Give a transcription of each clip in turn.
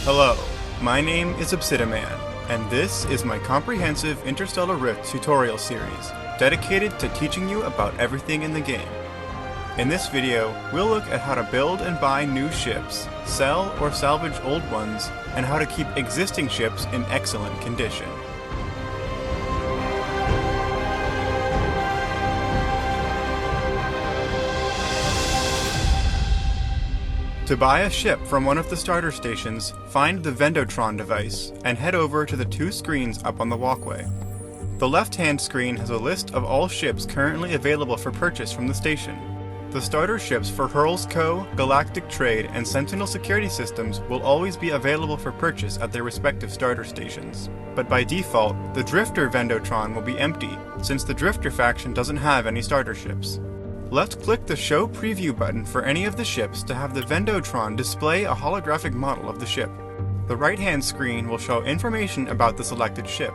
Hello, my name is Obsidian, and this is my comprehensive Interstellar Rift tutorial series, dedicated to teaching you about everything in the game. In this video, we'll look at how to build and buy new ships, sell or salvage old ones, and how to keep existing ships in excellent condition. To buy a ship from one of the starter stations, find the Vendotron device and head over to the two screens up on the walkway. The left-hand screen has a list of all ships currently available for purchase from the station. The starter ships for Hurl's Co., Galactic Trade, and Sentinel security systems will always be available for purchase at their respective starter stations. But by default, the Drifter Vendotron will be empty, since the Drifter faction doesn't have any starter ships. Left-click the Show Preview button for any of the ships to have the Vendotron display a holographic model of the ship. The right-hand screen will show information about the selected ship.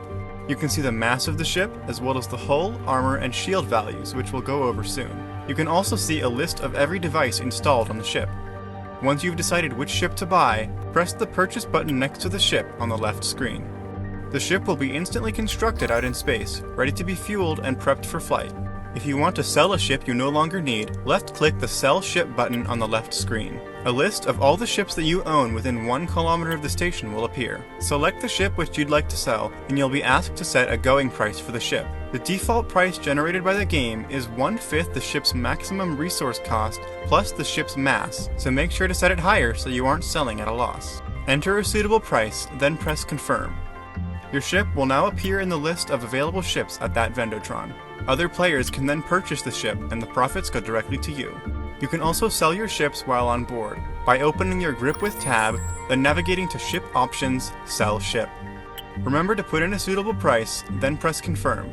You can see the mass of the ship, as well as the hull, armor, and shield values, which we'll go over soon. You can also see a list of every device installed on the ship. Once you've decided which ship to buy, press the Purchase button next to the ship on the left screen. The ship will be instantly constructed out in space, ready to be fueled and prepped for flight. If you want to sell a ship you no longer need, left-click the Sell Ship button on the left screen. A list of all the ships that you own within 1 kilometer of the station will appear. Select the ship which you'd like to sell, and you'll be asked to set a going price for the ship. The default price generated by the game is 1/5 the ship's maximum resource cost plus the ship's mass, so make sure to set it higher so you aren't selling at a loss. Enter a suitable price, then press Confirm. Your ship will now appear in the list of available ships at that Vendotron. Other players can then purchase the ship, and the profits go directly to you. You can also sell your ships while on board, by opening your Grip with tab, then navigating to Ship Options, Sell Ship. Remember to put in a suitable price, then press Confirm.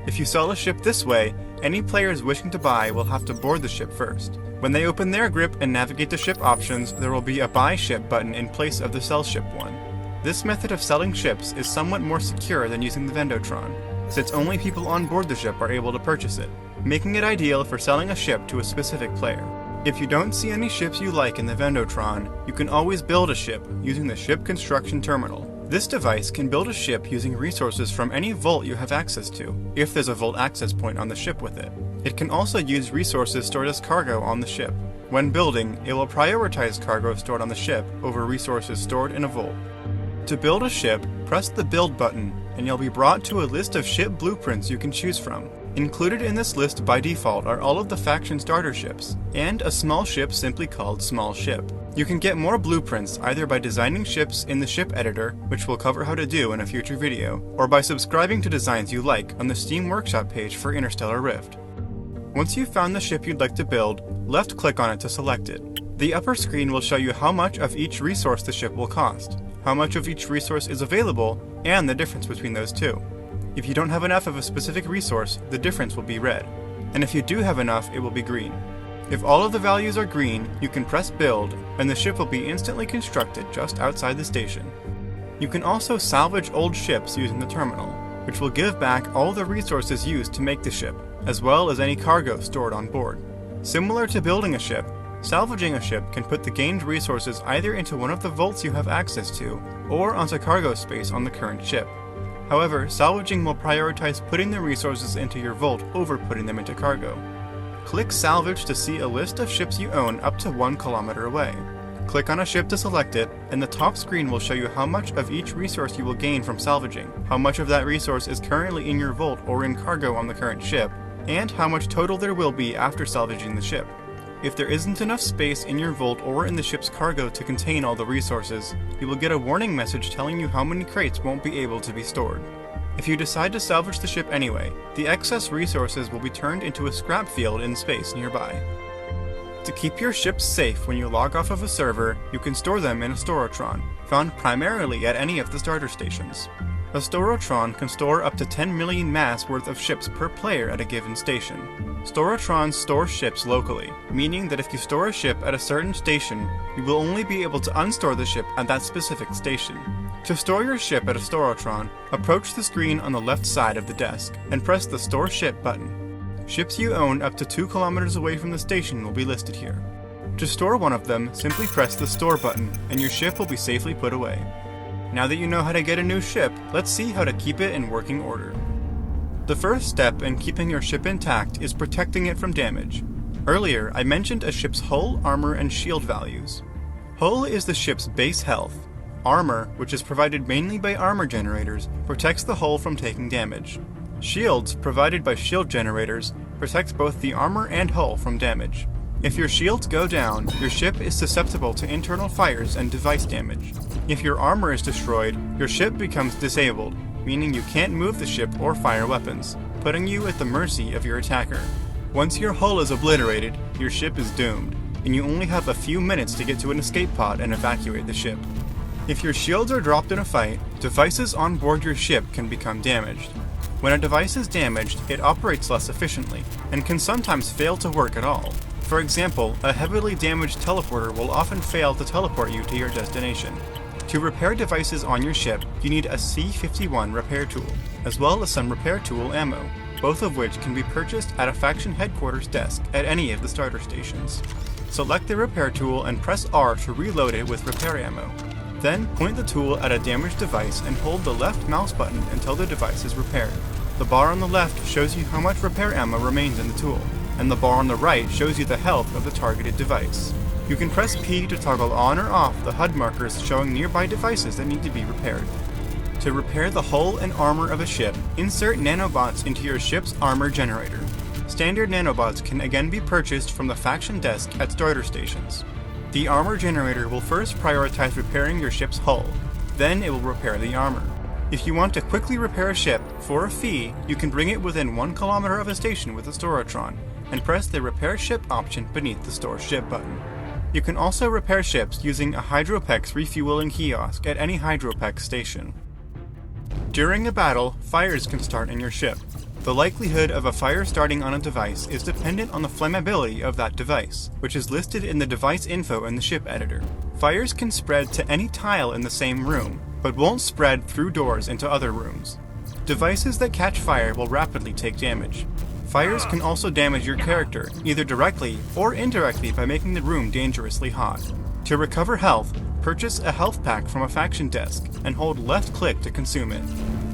If you sell a ship this way, any players wishing to buy will have to board the ship first. When they open their Grip and navigate to Ship Options, there will be a Buy Ship button in place of the Sell Ship one. This method of selling ships is somewhat more secure than using the Vendotron, since only people on board the ship are able to purchase it, making it ideal for selling a ship to a specific player. If you don't see any ships you like in the Vendotron, you can always build a ship using the Ship Construction Terminal. This device can build a ship using resources from any vault you have access to, if there's a vault access point on the ship with it. It can also use resources stored as cargo on the ship. When building, it will prioritize cargo stored on the ship over resources stored in a vault. To build a ship, press the Build button, and you'll be brought to a list of ship blueprints you can choose from. Included in this list by default are all of the faction starter ships, and a small ship simply called Small Ship. You can get more blueprints either by designing ships in the ship editor, which we'll cover how to do in a future video, or by subscribing to designs you like on the Steam Workshop page for Interstellar Rift. Once you've found the ship you'd like to build, left-click on it to select it. The upper screen will show you how much of each resource the ship will cost, how much of each resource is available, and the difference between those two. If you don't have enough of a specific resource, the difference will be red, and if you do have enough, it will be green. If all of the values are green, you can press Build, and the ship will be instantly constructed just outside the station. You can also salvage old ships using the terminal, which will give back all the resources used to make the ship, as well as any cargo stored on board. Similar to building a ship, salvaging a ship can put the gained resources either into one of the vaults you have access to, or onto cargo space on the current ship. However, salvaging will prioritize putting the resources into your vault over putting them into cargo. Click Salvage to see a list of ships you own up to 1 kilometer away. Click on a ship to select it, and the top screen will show you how much of each resource you will gain from salvaging, how much of that resource is currently in your vault or in cargo on the current ship, and how much total there will be after salvaging the ship. If there isn't enough space in your vault or in the ship's cargo to contain all the resources, you will get a warning message telling you how many crates won't be able to be stored. If you decide to salvage the ship anyway, the excess resources will be turned into a scrap field in space nearby. To keep your ships safe when you log off of a server, you can store them in a Storotron, found primarily at any of the starter stations. A Storotron can store up to 10 million mass worth of ships per player at a given station. Storatrons store ships locally, meaning that if you store a ship at a certain station, you will only be able to unstore the ship at that specific station. To store your ship at a Storotron, approach the screen on the left side of the desk, and press the Store Ship button. Ships you own up to 2 kilometers away from the station will be listed here. To store one of them, simply press the Store button, and your ship will be safely put away. Now that you know how to get a new ship, let's see how to keep it in working order. The first step in keeping your ship intact is protecting it from damage. Earlier, I mentioned a ship's hull, armor, and shield values. Hull is the ship's base health. Armor, which is provided mainly by armor generators, protects the hull from taking damage. Shields, provided by shield generators, protect both the armor and hull from damage. If your shields go down, your ship is susceptible to internal fires and device damage. If your armor is destroyed, your ship becomes disabled, meaning you can't move the ship or fire weapons, putting you at the mercy of your attacker. Once your hull is obliterated, your ship is doomed, and you only have a few minutes to get to an escape pod and evacuate the ship. If your shields are dropped in a fight, devices on board your ship can become damaged. When a device is damaged, it operates less efficiently, and can sometimes fail to work at all. For example, a heavily damaged teleporter will often fail to teleport you to your destination. To repair devices on your ship, you need a C-51 repair tool, as well as some repair tool ammo, both of which can be purchased at a faction headquarters desk at any of the starter stations. Select the repair tool and press R to reload it with repair ammo. Then point the tool at a damaged device and hold the left mouse button until the device is repaired. The bar on the left shows you how much repair ammo remains in the tool, and the bar on the right shows you the health of the targeted device. You can press P to toggle on or off the HUD markers showing nearby devices that need to be repaired. To repair the hull and armor of a ship, insert nanobots into your ship's armor generator. Standard nanobots can again be purchased from the faction desk at starter stations. The armor generator will first prioritize repairing your ship's hull, then it will repair the armor. If you want to quickly repair a ship, for a fee, you can bring it within 1 kilometer of a station with a Storotron, and press the Repair Ship option beneath the Store Ship button. You can also repair ships using a Hydropex refueling kiosk at any Hydropex station. During a battle, fires can start in your ship. The likelihood of a fire starting on a device is dependent on the flammability of that device, which is listed in the device info in the ship editor. Fires can spread to any tile in the same room, but won't spread through doors into other rooms. Devices that catch fire will rapidly take damage. Fires can also damage your character, either directly or indirectly by making the room dangerously hot. To recover health, purchase a health pack from a faction desk and hold left click to consume it.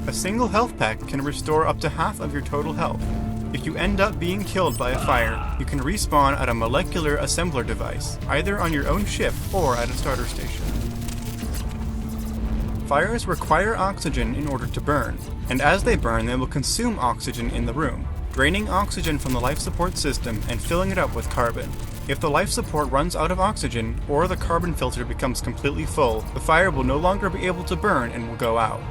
A single health pack can restore up to half of your total health. If you end up being killed by a fire, you can respawn at a molecular assembler device, either on your own ship or at a starter station. Fires require oxygen in order to burn, and as they burn they will consume oxygen in the room, draining oxygen from the life support system and filling it up with carbon. If the life support runs out of oxygen, or the carbon filter becomes completely full, the fire will no longer be able to burn and will go out.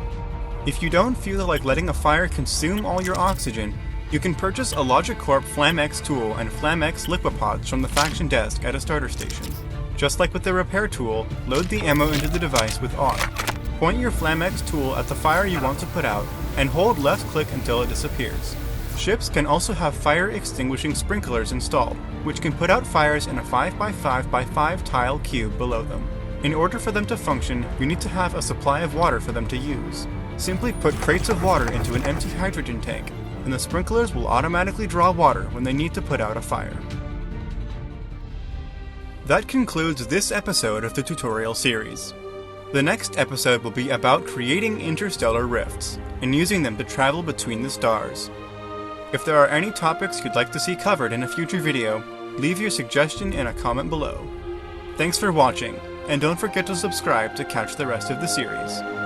If you don't feel like letting a fire consume all your oxygen, you can purchase a LogicCorp FlamX tool and FlamX liquipods from the faction desk at a starter station. Just like with the repair tool, load the ammo into the device with R. Point your FlamX tool at the fire you want to put out, and hold left click until it disappears. Ships can also have fire extinguishing sprinklers installed, which can put out fires in a 5x5x5 tile cube below them. In order for them to function, you need to have a supply of water for them to use. Simply put crates of water into an empty hydrogen tank, and the sprinklers will automatically draw water when they need to put out a fire. That concludes this episode of the tutorial series. The next episode will be about creating interstellar rifts, and using them to travel between the stars. If there are any topics you'd like to see covered in a future video, leave your suggestion in a comment below. Thanks for watching, and don't forget to subscribe to catch the rest of the series.